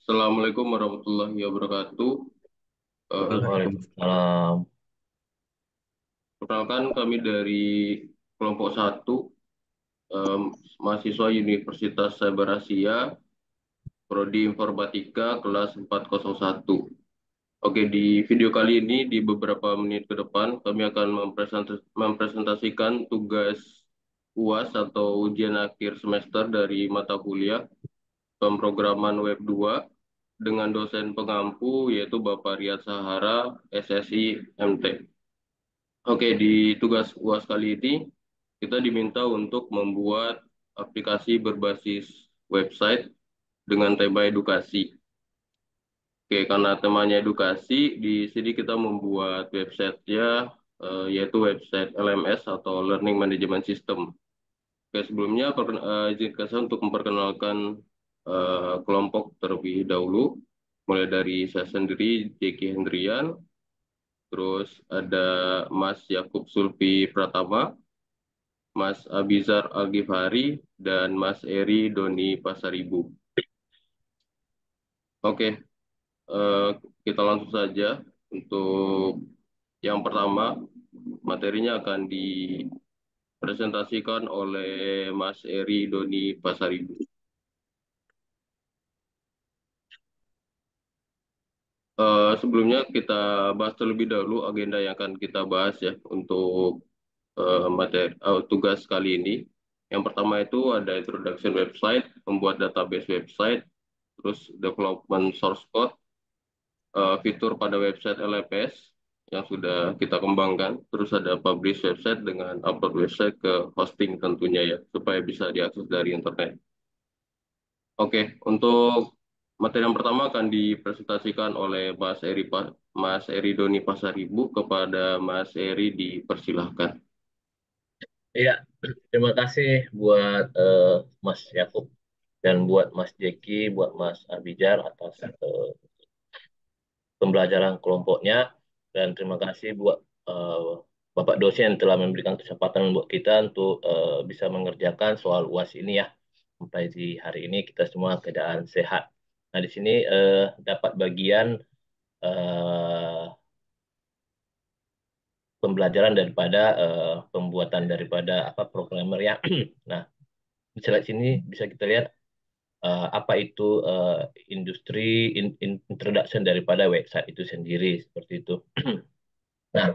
Assalamualaikum warahmatullahi wabarakatuh. Eh, Waalaikumsalam. Perkenalkan kami dari kelompok satu, em, mahasiswa Universitas Cyber Asia, Prodi Informatika kelas 401. Oke, di video kali ini di beberapa menit ke depan kami akan mempresentasikan tugas UAS atau ujian akhir semester dari mata kuliah pemrograman Web 2 dengan dosen pengampu yaitu Bapak Riyad Sahara, SSI, MT. Oke, di tugas UAS kali ini kita diminta untuk membuat aplikasi berbasis website dengan tema edukasi. Oke, karena temanya edukasi, di sini kita membuat websitenya yaitu website LMS atau Learning Management System. Oke, sebelumnya izinkan saya untuk memperkenalkan kelompok terlebih dahulu, mulai dari saya sendiri, Jeki Hendrian, terus ada Mas Yakub Sulfi Pratama, Mas Abizar Al-Ghifari, dan Mas Eri Doni Pasaribu. Oke, eh, kita langsung saja untuk yang pertama, materinya akan dipresentasikan oleh Mas Eri Doni Pasaribu. Sebelumnya kita bahas terlebih dahulu agenda yang akan kita bahas ya untuk tugas kali ini. Yang pertama itu ada introduction website, membuat database website, terus development source code, fitur pada website LMS yang sudah kita kembangkan, terus ada publish website dengan upload website ke hosting tentunya ya, supaya bisa diakses dari internet. Oke, untuk materi yang pertama akan dipresentasikan oleh Mas Eri Doni Pasaribu. Kepada Mas Eri dipersilahkan. Iya, terima kasih buat Mas Yakub dan buat Mas Jeki, buat Mas Abijar atas pembelajaran kelompoknya dan terima kasih buat eh, Bapak dosen telah memberikan kesempatan buat kita untuk bisa mengerjakan soal UAS ini ya. Sampai di hari ini kita semua keadaan sehat. Nah, di sini dapat bagian eh, pembelajaran daripada pembuatan daripada apa programmer ya. Nah, di slide sini bisa kita lihat apa itu industri introduction daripada website itu sendiri seperti itu. Nah,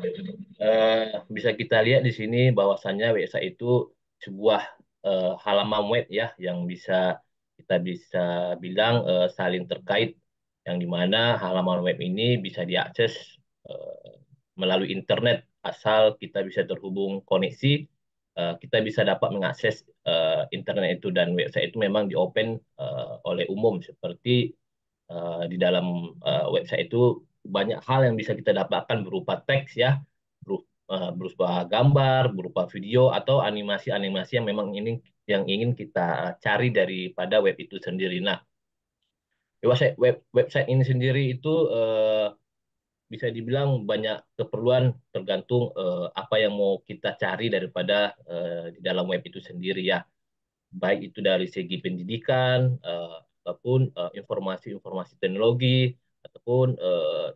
bisa kita lihat di sini bahwasannya website itu sebuah halaman web ya yang kita bisa bilang saling terkait yang dimana halaman web ini bisa diakses eh, melalui internet asal kita bisa terhubung koneksi kita bisa dapat mengakses internet itu dan website itu memang di open oleh umum seperti di dalam website itu banyak hal yang bisa kita dapatkan berupa teks ya, berupa gambar, berupa video atau animasi-animasi yang memang ini yang ingin kita cari daripada web itu sendiri. Nah, website ini sendiri itu bisa dibilang banyak keperluan tergantung apa yang mau kita cari daripada di dalam web itu sendiri ya baik itu dari segi pendidikan ataupun informasi-informasi teknologi ataupun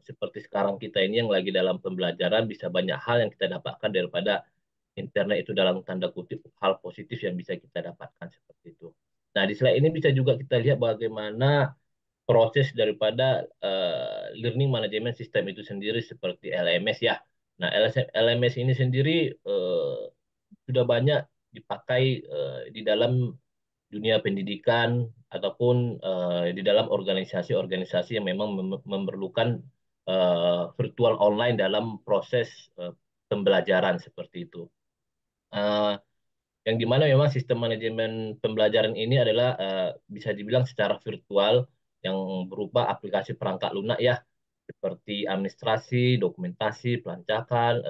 seperti sekarang kita ini yang lagi dalam pembelajaran bisa banyak hal yang kita dapatkan daripada internet itu dalam tanda kutip hal positif yang bisa kita dapatkan seperti itu. Nah, di slide ini bisa juga kita lihat bagaimana proses daripada learning management system itu sendiri seperti LMS ya. Nah, LMS ini sendiri sudah banyak dipakai di dalam dunia pendidikan ataupun di dalam organisasi-organisasi yang memang memerlukan virtual online dalam proses pembelajaran seperti itu. Eh, yang dimana memang sistem manajemen pembelajaran ini adalah bisa dibilang secara virtual yang berupa aplikasi perangkat lunak ya seperti administrasi, dokumentasi, pelancaran,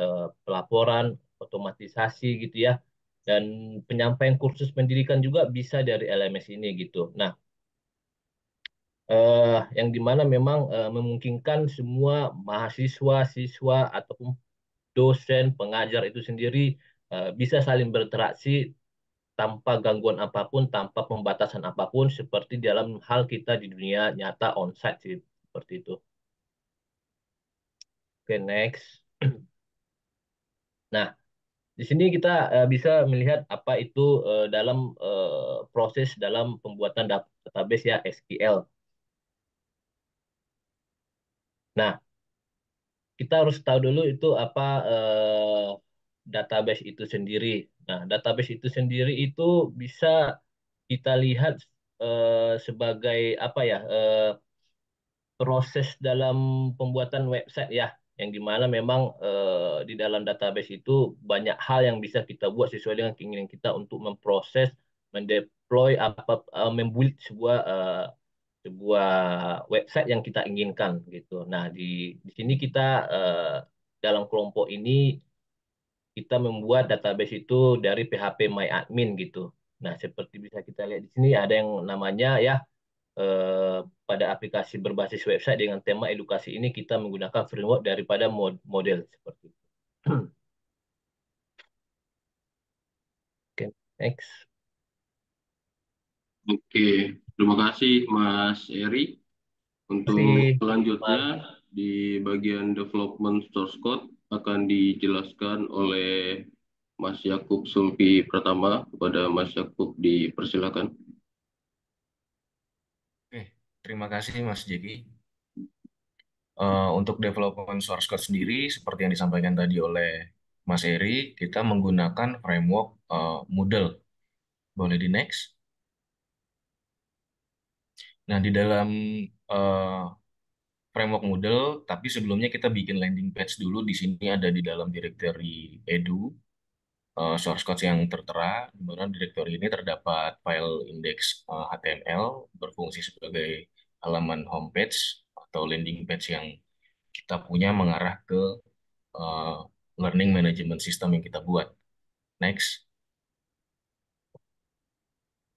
pelaporan, otomatisasi gitu ya dan penyampaian kursus pendidikan juga bisa dari LMS ini gitu. Nah, yang dimana memang memungkinkan semua mahasiswa, siswa ataupun dosen, pengajar itu sendiri bisa saling berinteraksi tanpa gangguan apapun, tanpa pembatasan apapun, seperti dalam hal kita di dunia nyata onsite sih, seperti itu. Oke, next. Nah, di sini kita bisa melihat apa itu dalam proses dalam pembuatan database ya SQL. Nah, kita harus tahu dulu itu apa database itu sendiri. Nah, database itu sendiri itu bisa kita lihat sebagai apa ya proses dalam pembuatan website ya, yang dimana memang di dalam database itu banyak hal yang bisa kita buat sesuai dengan keinginan kita untuk memproses, mendeploy membuild sebuah website yang kita inginkan gitu. Nah, di sini kita dalam kelompok ini kita membuat database itu dari PHP MyAdmin gitu. Nah, seperti bisa kita lihat di sini ada yang namanya ya pada aplikasi berbasis website dengan tema edukasi ini kita menggunakan framework daripada model seperti itu. Oke, next. Oke, terima kasih Mas Eri. Terima Untuk kasih, selanjutnya teman. di bagian development source code akan dijelaskan oleh Mas Yakub Sulfi Pratama. Kepada Mas Yakub dipersilakan. Oke, terima kasih Mas Jeki. Untuk development source code sendiri, seperti yang disampaikan tadi oleh Mas Eri, kita menggunakan framework Moodle. Boleh di next. Nah, di dalam eh, framework Moodle, tapi sebelumnya kita bikin landing page dulu. Di sini ada di dalam directory edu, source code yang tertera, di mana directory ini terdapat file index HTML berfungsi sebagai halaman homepage atau landing page yang kita punya mengarah ke uh, learning management system yang kita buat. Next.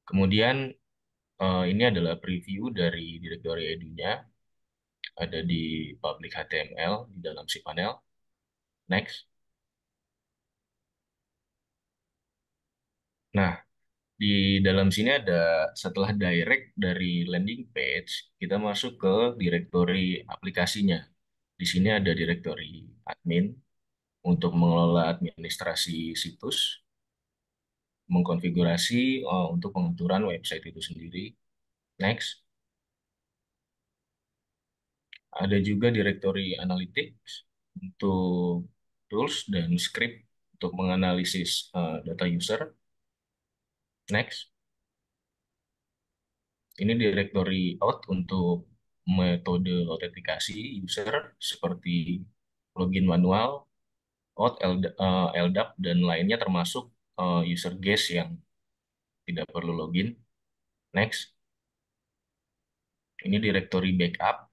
Kemudian ini adalah preview dari directory edu-nya, ada di public HTML di dalam si panel. Next. Nah, di dalam sini ada setelah direct dari landing page, kita masuk ke directory aplikasinya. Di sini ada directory admin untuk mengelola administrasi situs, mengkonfigurasi untuk pengaturan website itu sendiri. Next. Ada juga directory analytics untuk tools dan script untuk menganalisis data user. Next. Ini directory out untuk metode autentikasi user seperti login manual, out, LDAP, dan lainnya termasuk user guest yang tidak perlu login. Next. Ini directory backup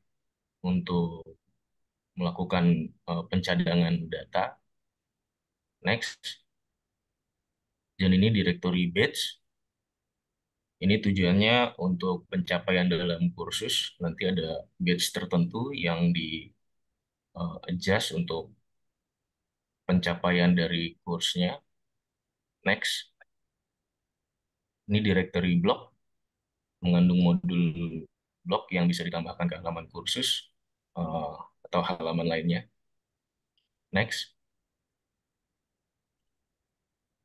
untuk melakukan pencadangan data. Next. Dan ini directory batch. Ini tujuannya untuk pencapaian dalam kursus. Nanti ada batch tertentu yang di adjust untuk pencapaian dari kursnya. Next. Ini directory block mengandung modul blok yang bisa ditambahkan ke halaman kursus eh, atau halaman lainnya. Next.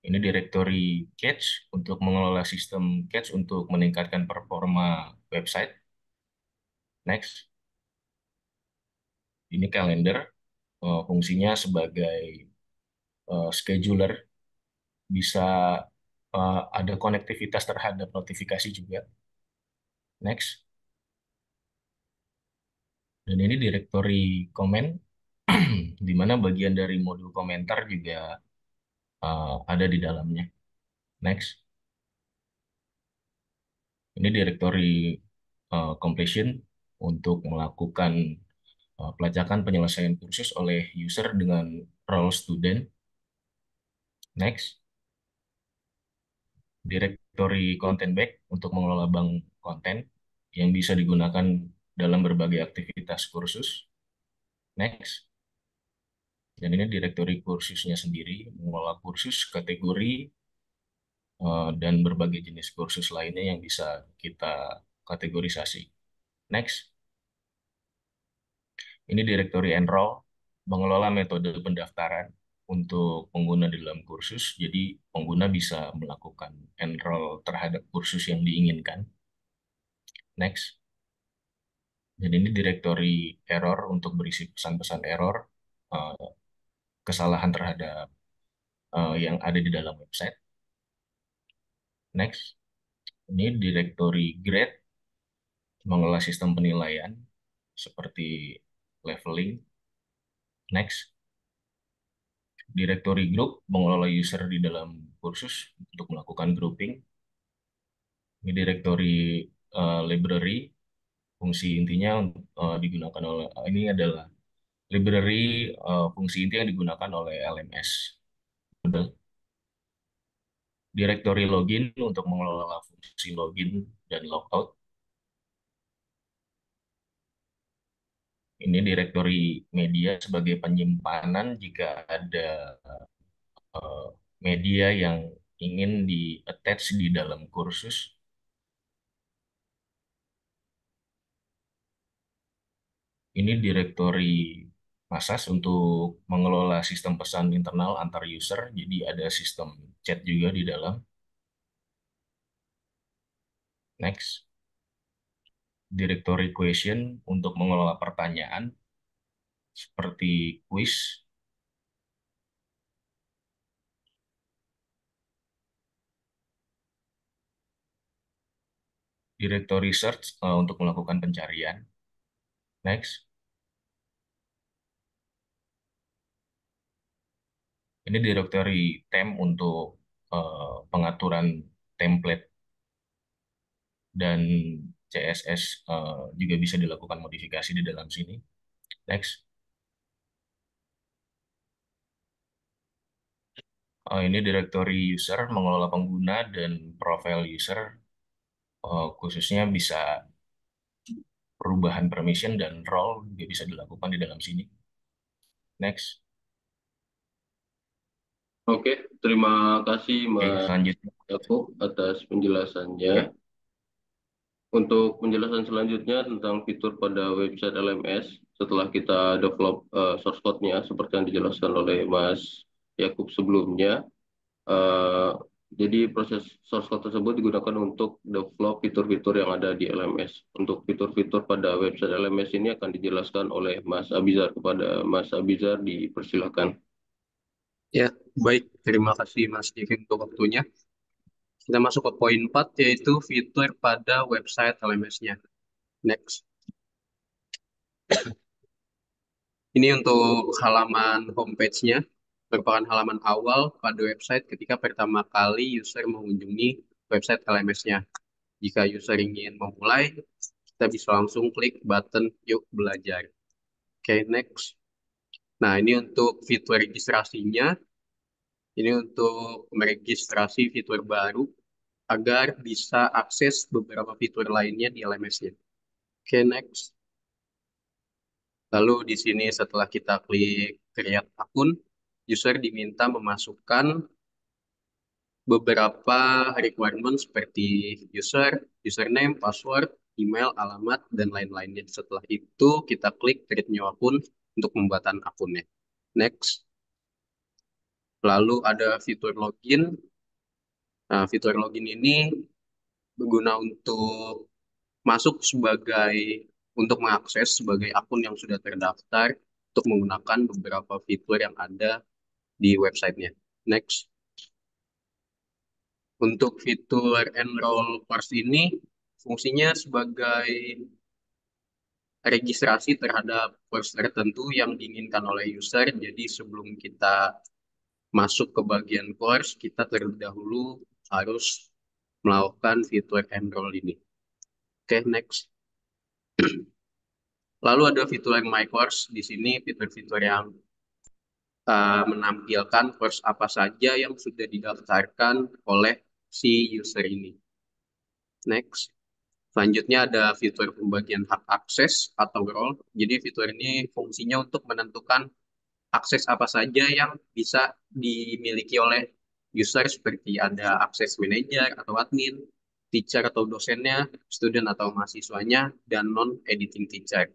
Ini directory cache untuk mengelola sistem cache untuk meningkatkan performa website. Next. Ini calendar, fungsinya sebagai scheduler, bisa ada konektivitas terhadap notifikasi juga. Next. Dan ini directory comment, di mana bagian dari modul komentar juga ada di dalamnya. Next. Ini directory completion untuk melakukan pelacakan penyelesaian kursus oleh user dengan role student. Next. Directory content back untuk mengelola bank konten yang bisa digunakan dalam berbagai aktivitas kursus. Next. Dan ini directory kursusnya sendiri, mengelola kursus, kategori, dan berbagai jenis kursus lainnya yang bisa kita kategorisasi. Next, ini directory enroll, mengelola metode pendaftaran untuk pengguna di dalam kursus. Jadi pengguna bisa melakukan enroll terhadap kursus yang diinginkan. Next, dan ini directory error untuk berisi pesan-pesan error, eh, kesalahan terhadap yang ada di dalam website. Next, ini directory grade, mengelola sistem penilaian seperti leveling. Next, directory group, mengelola user di dalam kursus untuk melakukan grouping. Ini directory library, fungsi intinya digunakan oleh ini adalah library, fungsi inti yang digunakan oleh LMS. Directory login untuk mengelola fungsi login dan logout. Ini directory media sebagai penyimpanan jika ada eh, media yang ingin di-attach di dalam kursus. Ini directory Masas untuk mengelola sistem pesan internal antar user. Jadi ada sistem chat juga di dalam. Next. Directory question untuk mengelola pertanyaan seperti quiz. Directory search untuk melakukan pencarian. Next. Ini directory temp untuk pengaturan template dan CSS, juga bisa dilakukan modifikasi di dalam sini. Next. Ini directory user, mengelola pengguna dan profile user, khususnya bisa perubahan permission dan role juga bisa dilakukan di dalam sini. Next. Oke, terima kasih Oke, Mas selanjutnya. Yakub atas penjelasannya. Ya. Untuk penjelasan selanjutnya tentang fitur pada website LMS, setelah kita develop source code-nya seperti yang dijelaskan oleh Mas Yakub sebelumnya, eh, jadi proses source code tersebut digunakan untuk develop fitur-fitur yang ada di LMS. Untuk fitur-fitur pada website LMS ini akan dijelaskan oleh Mas Abizar. Kepada Mas Abizar dipersilakan. Ya, baik. Terima kasih Mas Diki untuk waktunya. Kita masuk ke poin 4, yaitu fitur pada website LMS-nya. Next. Ini untuk halaman homepage-nya. Merupakan halaman awal pada website ketika pertama kali user mengunjungi website LMS-nya. Jika user ingin memulai, kita bisa langsung klik button Yuk Belajar. Oke, next. Nah, ini untuk fitur registrasinya. Ini untuk meregistrasi fitur baru agar bisa akses beberapa fitur lainnya di LMS-nya. Oke, next. Lalu di sini setelah kita klik create akun, user diminta memasukkan beberapa requirement seperti user, username, password, email, alamat, dan lain-lainnya. Setelah itu kita klik create new akun untuk pembuatan akunnya. Next. Lalu ada fitur login. Nah, fitur login ini berguna untuk masuk sebagai untuk mengakses sebagai akun yang sudah terdaftar untuk menggunakan beberapa fitur yang ada di websitenya. Next. Untuk fitur enroll course ini fungsinya sebagai registrasi terhadap course tertentu yang diinginkan oleh user. Jadi sebelum kita masuk ke bagian course, kita terlebih dahulu harus melakukan fitur enroll ini. Oke, next. Lalu ada fitur My Course. Di sini fitur-fitur yang menampilkan course apa saja yang sudah didaftarkan oleh si user ini. Next. Selanjutnya ada fitur pembagian hak akses atau role. Jadi fitur ini fungsinya untuk menentukan akses apa saja yang bisa dimiliki oleh user seperti ada akses manager atau admin, teacher atau dosennya, student atau mahasiswanya, dan non-editing teacher.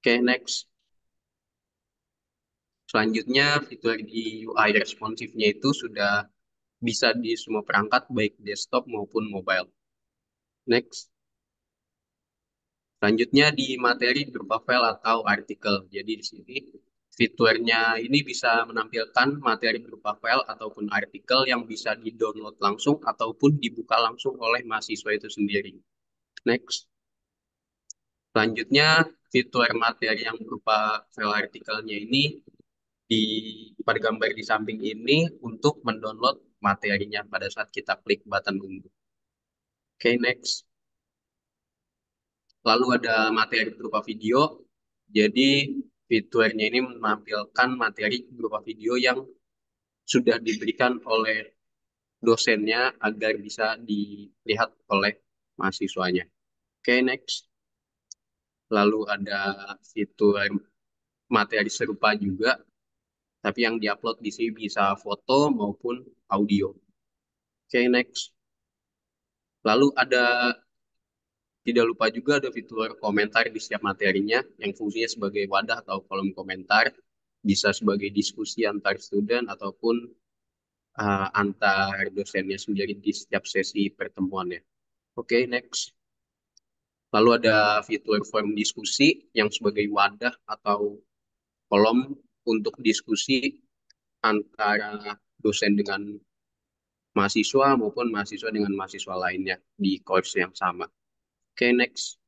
Oke, next. Selanjutnya, fitur di UI responsifnya itu sudah bisa di semua perangkat, baik desktop maupun mobile. Next. Selanjutnya di materi berupa file atau artikel. Jadi di sini fiturnya ini bisa menampilkan materi berupa file ataupun artikel yang bisa di-download langsung ataupun dibuka langsung oleh mahasiswa itu sendiri. Next. Selanjutnya fitur materi yang berupa file artikelnya ini di pada gambar di samping ini untuk mendownload materinya pada saat kita klik button unduh. Oke, next. Lalu ada materi berupa video. Jadi fiturnya ini menampilkan materi berupa video yang sudah diberikan oleh dosennya agar bisa dilihat oleh mahasiswanya. Oke, next. Lalu ada fitur materi serupa juga, tapi yang diupload di sini bisa foto maupun audio. Oke, next. Lalu tidak lupa juga ada fitur komentar di setiap materinya yang fungsinya sebagai wadah atau kolom komentar, bisa sebagai diskusi antar student ataupun antar dosennya sendiri di setiap sesi pertemuannya. Oke, next. Lalu ada fitur form diskusi yang sebagai wadah atau kolom untuk diskusi antara dosen dengan mahasiswa maupun mahasiswa dengan mahasiswa lainnya di course yang sama. Oke, next.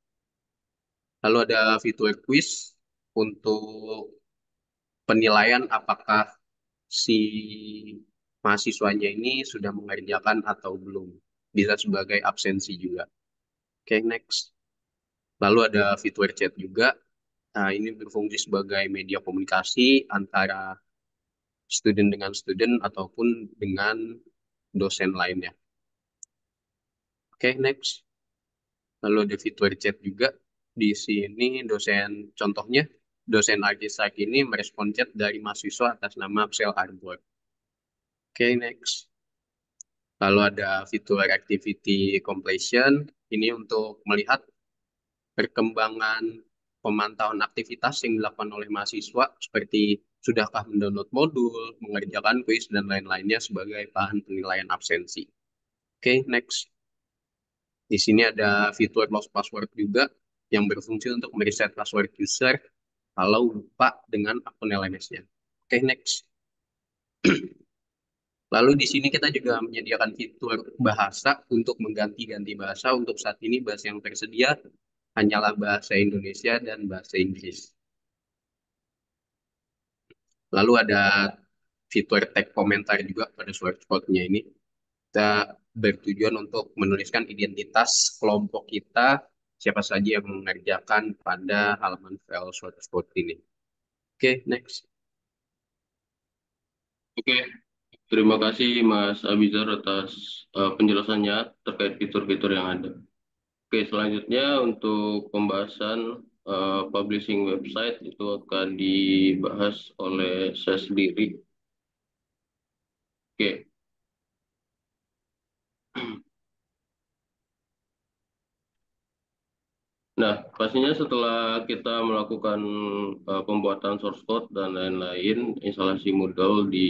Lalu ada fitur quiz untuk penilaian apakah si mahasiswanya ini sudah mengerjakan atau belum. Bisa sebagai absensi juga. Oke, next. Lalu ada fitur chat juga. Nah, ini berfungsi sebagai media komunikasi antara student dengan student ataupun dengan dosen lainnya. Oke, next. Lalu ada fitur chat juga. Di sini contohnya, dosen Arkisak ini merespon chat dari mahasiswa atas nama Absel Arbor. Oke, next. Lalu ada fitur activity completion. Ini untuk melihat perkembangan pemantauan aktivitas yang dilakukan oleh mahasiswa, seperti sudahkah mendownload modul, mengerjakan kuis, dan lain-lainnya sebagai bahan penilaian absensi. Oke, next. Di sini ada fitur lost password juga yang berfungsi untuk mereset password user kalau lupa dengan akun LMS-nya. Oke, next. Lalu di sini kita juga menyediakan fitur bahasa untuk mengganti-ganti bahasa. Untuk saat ini bahasa yang tersedia hanyalah bahasa Indonesia dan bahasa Inggris. Lalu ada fitur tag komentar juga pada shortcode-nya ini. Kita bertujuan untuk menuliskan identitas kelompok kita, siapa saja yang mengerjakan pada halaman file shortcode ini. Oke, next. Oke, terima kasih Mas Abizar atas penjelasannya terkait fitur-fitur yang ada. Oke, selanjutnya untuk pembahasan publishing website itu akan dibahas oleh saya sendiri. Oke, nah pastinya setelah kita melakukan pembuatan source code dan lain-lain, instalasi Moodle di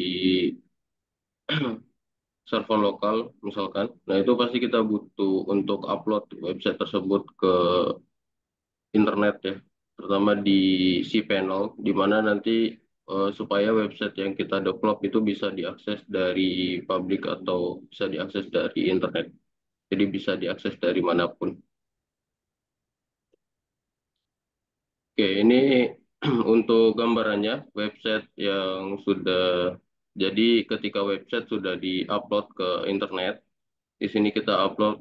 server lokal misalkan, nah itu pasti kita butuh untuk upload website tersebut ke internet ya, terutama di cPanel, di mana nanti supaya website yang kita develop itu bisa diakses dari publik atau bisa diakses dari internet. Jadi bisa diakses dari manapun. Oke, ini untuk gambarannya website yang sudah jadi ketika website sudah diupload ke internet, di sini kita upload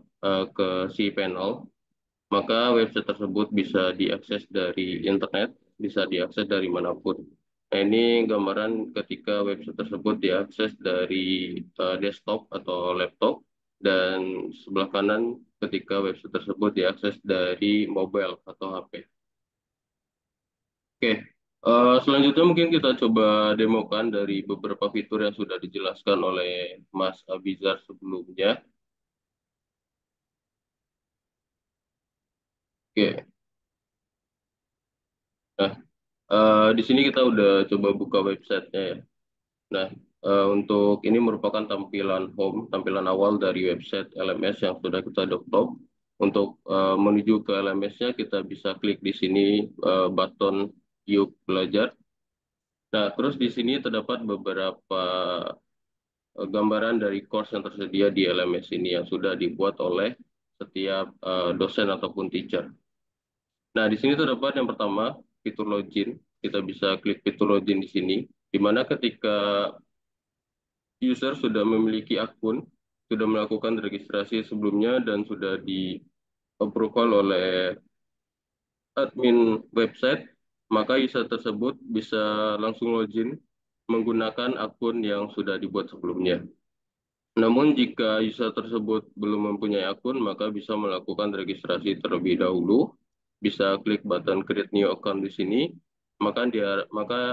ke cPanel. Maka website tersebut bisa diakses dari internet, bisa diakses dari manapun. Nah, ini gambaran ketika website tersebut diakses dari desktop atau laptop, dan sebelah kanan ketika website tersebut diakses dari mobile atau HP. Oke, Selanjutnya mungkin kita coba demokan dari beberapa fitur yang sudah dijelaskan oleh Mas Abizar sebelumnya. Oke, nah di sini kita udah coba buka websitenya ya. Nah, untuk ini merupakan tampilan home, tampilan awal dari website LMS yang sudah kita download. Untuk menuju ke LMS-nya kita bisa klik di sini button Yuk Belajar. Nah, terus di sini terdapat beberapa gambaran dari course yang tersedia di LMS ini yang sudah dibuat oleh setiap dosen ataupun teacher. Nah, di sini terdapat yang pertama fitur login. Kita bisa klik fitur login di sini, di mana ketika user sudah memiliki akun, sudah melakukan registrasi sebelumnya dan sudah di approval oleh admin website, maka user tersebut bisa langsung login menggunakan akun yang sudah dibuat sebelumnya. Namun jika user tersebut belum mempunyai akun, maka bisa melakukan registrasi terlebih dahulu. Bisa klik button create new account di sini, maka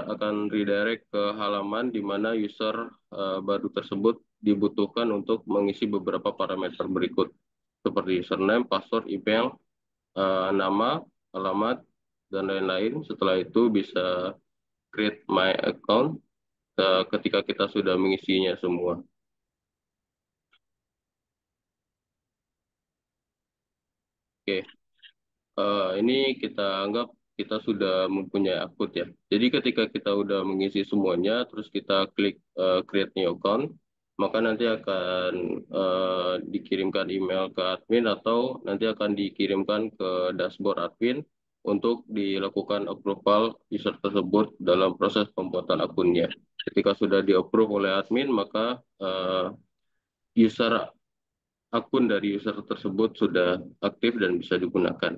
akan redirect ke halaman di mana user baru tersebut dibutuhkan untuk mengisi beberapa parameter berikut seperti username, password, email, nama, alamat, dan lain-lain. Setelah itu bisa create my account ketika kita sudah mengisinya semua. Oke. Ini kita anggap kita sudah mempunyai akun ya. Jadi ketika kita udah mengisi semuanya, terus kita klik create new account, maka nanti akan dikirimkan email ke admin atau nanti akan dikirimkan ke dashboard admin untuk dilakukan approval user tersebut dalam proses pembuatan akunnya. Ketika sudah di-approve oleh admin, maka user akun dari user tersebut sudah aktif dan bisa digunakan.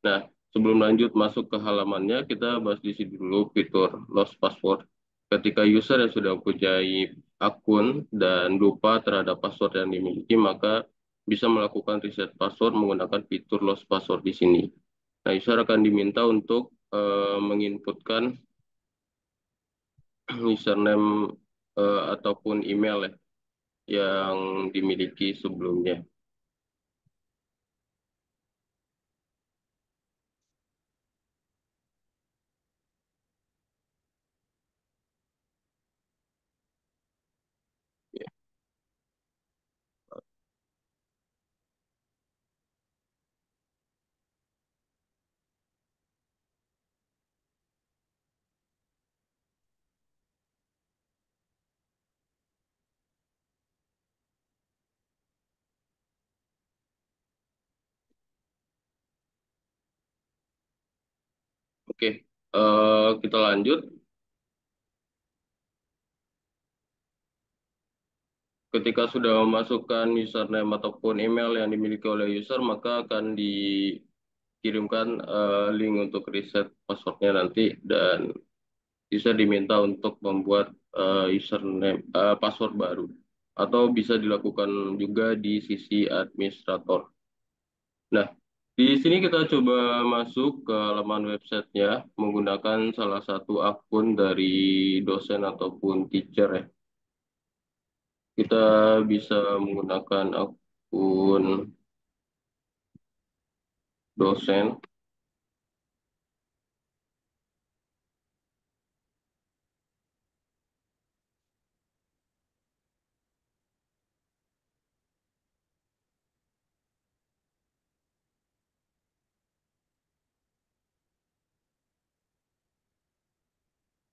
Nah, sebelum lanjut masuk ke halamannya, kita bahas di sini dulu fitur lost password. Ketika user yang sudah mempunyai akun dan lupa terhadap password yang dimiliki, maka bisa melakukan reset password menggunakan fitur lost password di sini. Nah, user akan diminta untuk menginputkan username ataupun email ya, yang dimiliki sebelumnya. Oke, kita lanjut. Ketika sudah memasukkan username ataupun email yang dimiliki oleh user, maka akan dikirimkan link untuk reset passwordnya nanti dan bisa diminta untuk membuat username password baru atau bisa dilakukan juga di sisi administrator. Nah, di sini kita coba masuk ke halaman websitenya menggunakan salah satu akun dari dosen ataupun teacher ya. Kita bisa menggunakan akun dosen.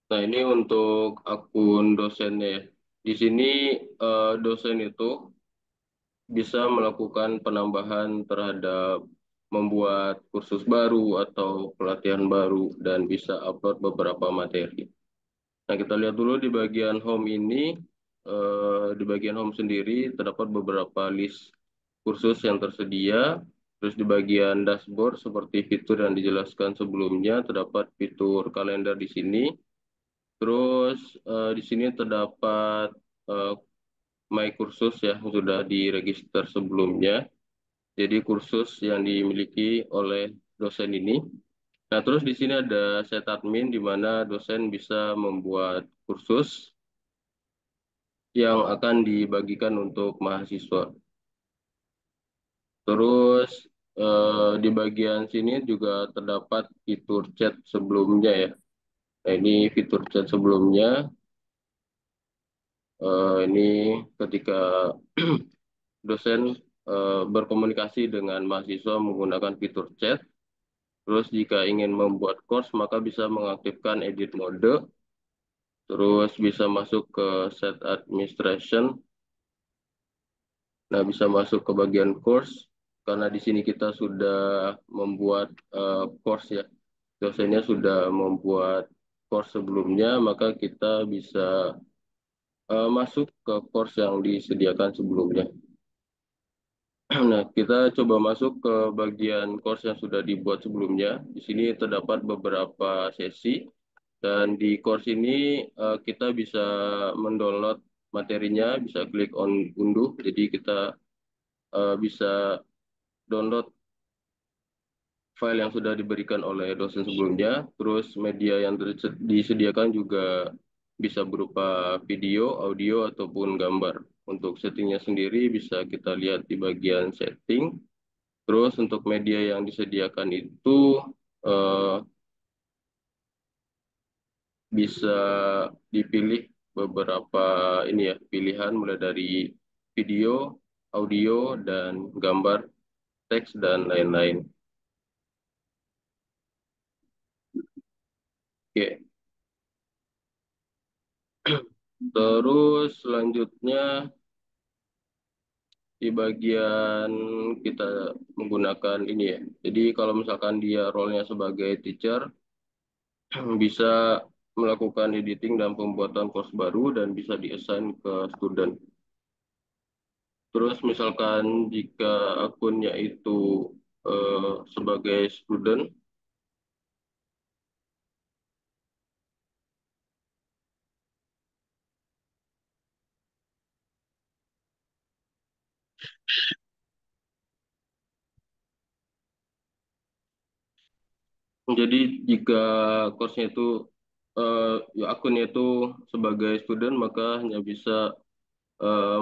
Nah, ini untuk akun dosennya ya. Di sini dosen itu bisa melakukan penambahan terhadap membuat kursus baru atau pelatihan baru dan bisa upload beberapa materi. Nah, kita lihat dulu di bagian home ini, di bagian home sendiri terdapat beberapa list kursus yang tersedia. Terus di bagian dashboard seperti fitur yang dijelaskan sebelumnya, terdapat fitur kalender di sini. Terus di sini terdapat eh, My Kursus ya yang sudah diregister sebelumnya. Jadi kursus yang dimiliki oleh dosen ini. Nah, terus di sini ada set admin di mana dosen bisa membuat kursus yang akan dibagikan untuk mahasiswa. Terus di bagian sini juga terdapat fitur chat sebelumnya ya. Nah, ini fitur chat sebelumnya. Ini ketika dosen berkomunikasi dengan mahasiswa menggunakan fitur chat. Terus jika ingin membuat course maka bisa mengaktifkan edit mode. Terus bisa masuk ke set administration. Nah, bisa masuk ke bagian course karena di sini kita sudah membuat course ya. Dosennya sudah membuat course sebelumnya, maka kita bisa masuk ke course yang disediakan sebelumnya. Nah, kita coba masuk ke bagian course yang sudah dibuat sebelumnya. Di sini terdapat beberapa sesi dan di course ini kita bisa mendownload materinya, bisa klik on unduh. Jadi kita bisa download file yang sudah diberikan oleh dosen sebelumnya, terus media yang disediakan juga bisa berupa video, audio, ataupun gambar. Untuk settingnya sendiri bisa kita lihat di bagian setting. Terus untuk media yang disediakan itu eh, bisa dipilih beberapa ini ya pilihan mulai dari video, audio, dan gambar, teks, dan lain-lain. Oke. Terus selanjutnya di bagian kita menggunakan ini ya. Jadi kalau misalkan dia role-nya sebagai teacher, bisa melakukan editing dan pembuatan course baru dan bisa di-assign ke student. Terus misalkan jika akunnya itu sebagai student, jadi jika course-nya itu ya akunnya itu sebagai student, maka hanya bisa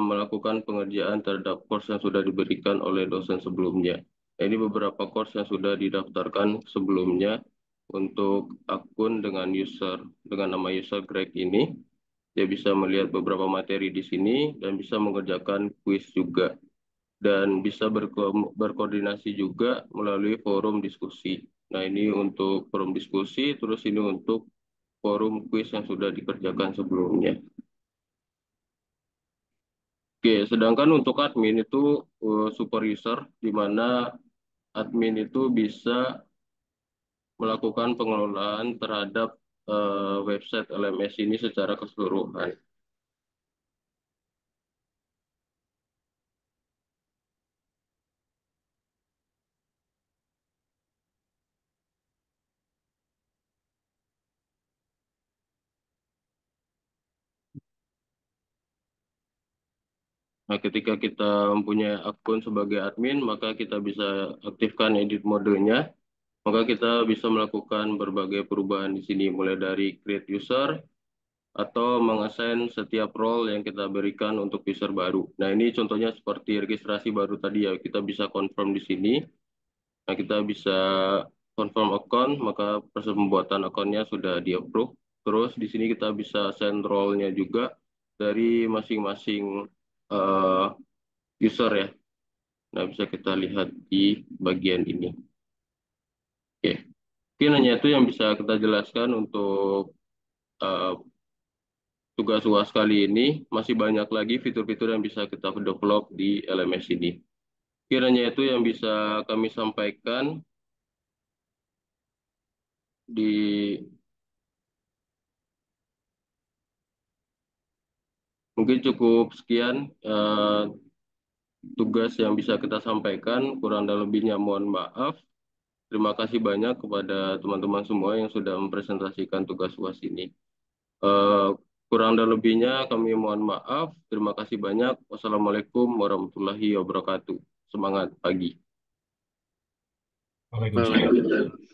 melakukan pengerjaan terhadap course yang sudah diberikan oleh dosen sebelumnya. Ini beberapa course yang sudah didaftarkan sebelumnya untuk akun dengan nama user Greg ini. Dia bisa melihat beberapa materi di sini dan bisa mengerjakan quiz juga dan bisa berkoordinasi juga melalui forum diskusi. Nah, ini untuk forum diskusi, terus ini untuk forum quiz yang sudah dikerjakan sebelumnya. Oke, sedangkan untuk admin itu super user, di mana admin itu bisa melakukan pengelolaan terhadap website LMS ini secara keseluruhan. Nah, ketika kita mempunyai akun sebagai admin, maka kita bisa aktifkan edit modenya. Maka kita bisa melakukan berbagai perubahan di sini, mulai dari create user atau mengassign setiap role yang kita berikan untuk user baru. Nah, ini contohnya seperti registrasi baru tadi ya, kita bisa confirm di sini. Nah, kita bisa confirm account, maka proses pembuatan akunnya sudah di-approve. Terus di sini kita bisa send role-nya juga dari masing-masing eh, user ya. Nah, bisa kita lihat di bagian ini. Oke, mungkin hanya itu yang bisa kita jelaskan untuk eh, tugas UAS kali ini. Masih banyak lagi fitur-fitur yang bisa kita develop di LMS ini. Kiranya itu yang bisa kami sampaikan di mungkin cukup sekian tugas yang bisa kita sampaikan. Kurang dan lebihnya mohon maaf. Terima kasih banyak kepada teman-teman semua yang sudah mempresentasikan tugas UAS ini. Eh, Kurang dan lebihnya kami mohon maaf. Terima kasih banyak. Wassalamualaikum warahmatullahi wabarakatuh. Semangat pagi. Waalaikumsalam.